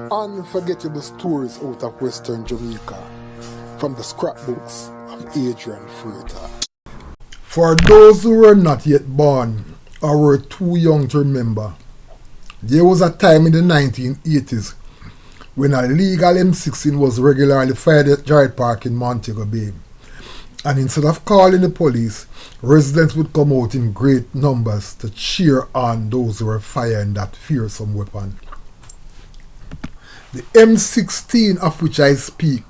Unforgettable stories out of Western Jamaica from the scrapbooks of Adrian Freighter. For those who were not yet born or were too young to remember, there was a time in the 1980s when a legal M16 was regularly fired at Jarrett Park in Montego Bay. And instead of calling the police, residents would come out in great numbers to cheer on those who were firing that fearsome weapon. The M16 of which I speak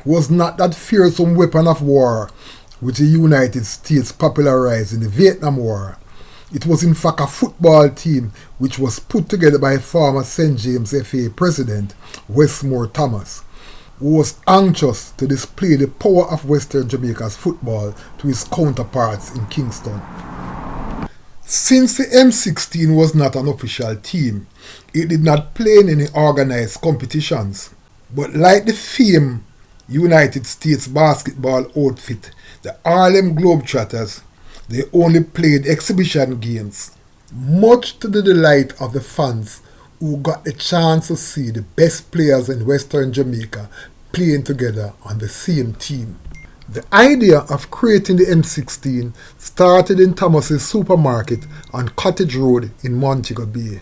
was not that fearsome weapon of war which the United States popularized in the Vietnam War. It was in fact a football team which was put together by former St. James FA president Westmore Thomas, who was anxious to display the power of Western Jamaica's football to his counterparts in Kingston. Since the M16 was not an official team, it did not play in any organized competitions. But like the famed United States basketball outfit, the Harlem Globetrotters, they only played exhibition games, much to the delight of the fans who got the chance to see the best players in Western Jamaica playing together on the same team. The idea of creating the M16 started in Thomas's supermarket on Cottage Road in Montego Bay.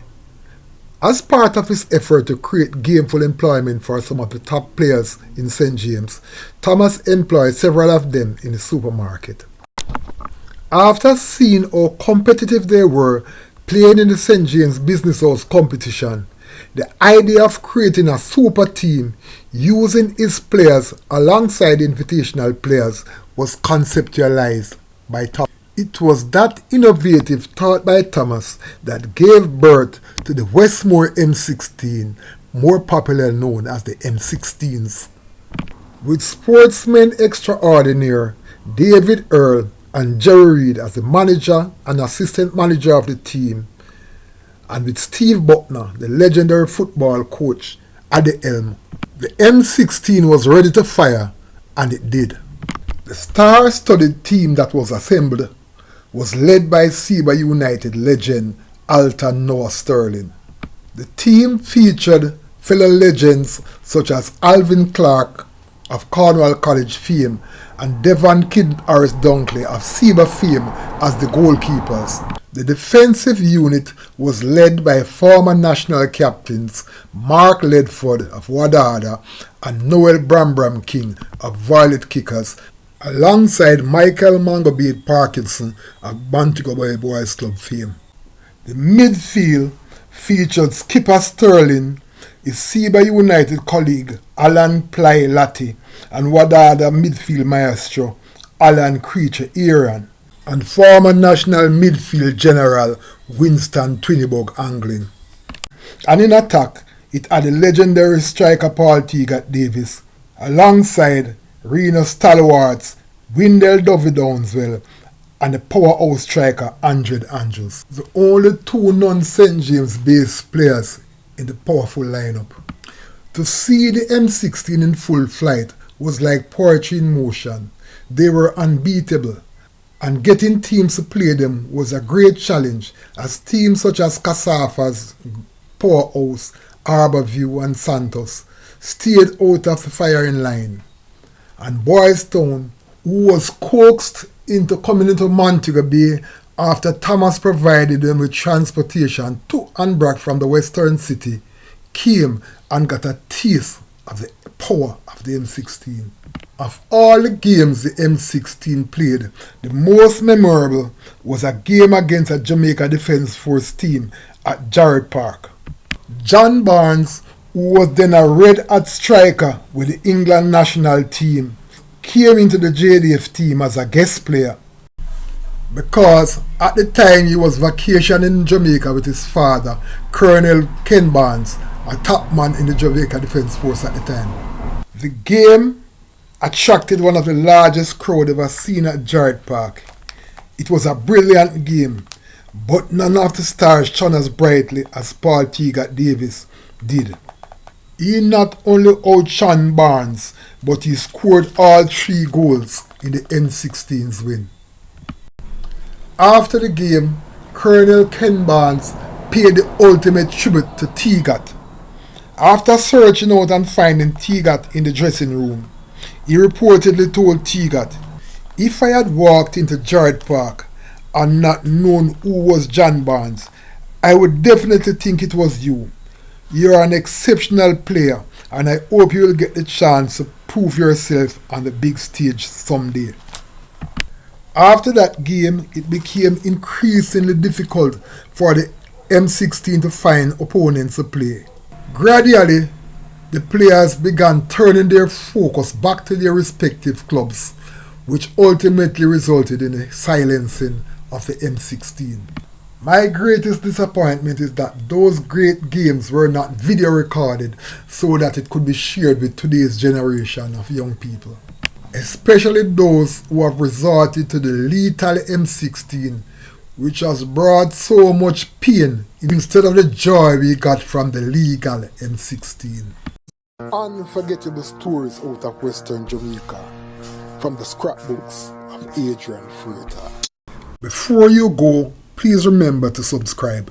As part of his effort to create gainful employment for some of the top players in St. James, Thomas employed several of them in the supermarket. After seeing how competitive they were playing in the St. James Business House competition, the idea of creating a super team using his players alongside invitational players was conceptualized by Thomas. It was that innovative thought by Thomas that gave birth to the Westmore M16, more popularly known as the M16s. With sportsmen extraordinaire David Earl and Jerry Reid as the manager and assistant manager of the team, and with Steve Buckner, the legendary football coach, at the helm, the M16 was ready to fire, and it did. The star-studded team that was assembled was led by Seba United legend Alton Noah Sterling. The team featured fellow legends such as Alvin Clark of Cornwall College fame and Devon Kid Harris Dunkley of Seba fame as the goalkeepers. The defensive unit was led by former national captains Mark Ledford of Wadada and Noel Bram King of Violet Kickers, alongside Michael Mangobate Parkinson of Montego Bay Boys Club fame. The midfield featured skipper Sterling, his Seba United colleague Alan Ply Latti, and Wadada midfield maestro Alan Creature Aaron, and former national midfield general Winston Twinnibug Anglin. And in attack, it had the legendary striker Paul Teagat Davis, alongside Reno stalwarts Windell Dovey Downswell and the powerhouse striker Andred Andrews, the only two non-St. James based players in the powerful lineup. To see the M16 in full flight was like poetry in motion. They were unbeatable, and getting teams to play them was a great challenge, as teams such as Casafa's, Powerhouse, Harborview and Santos stayed out of the firing line. And Boys Town, who was coaxed into coming into Montego Bay after Thomas provided them with transportation to and back from the western city, came and got a taste of the power of the M16. Of all the games the M16 played, the most memorable was a game against a Jamaica Defence Force team at Jarrett Park. John Barnes, who was then a red-hot striker with the England national team, came into the JDF team as a guest player because at the time he was vacationing in Jamaica with his father, Colonel Ken Barnes, a top man in the Jamaica Defence Force at the time. The game attracted one of the largest crowds ever seen at Jarrett Park. It was a brilliant game, but none of the stars shone as brightly as Paul Teagat Davis did. He not only outshone Barnes, but he scored all 3 goals in the M16's win. After the game, Colonel Ken Barnes paid the ultimate tribute to Teagat After searching out and finding Teagat in the dressing room, he reportedly told Teagat, "If I had walked into Jarrett Park and not known who was John Barnes, I would definitely think it was you. You're an exceptional player and I hope you will get the chance to prove yourself on the big stage someday." After that game, it became increasingly difficult for the M16 to find opponents to play. Gradually, the players began turning their focus back to their respective clubs, which ultimately resulted in the silencing of the M16. My greatest disappointment is that those great games were not video recorded so that it could be shared with today's generation of young people, especially those who have resorted to the lethal M16, which has brought so much pain instead of the joy we got from the legal M16. Unforgettable stories out of Western Jamaica from the scrapbooks of Adrian Freighter. Before you go, please remember to subscribe.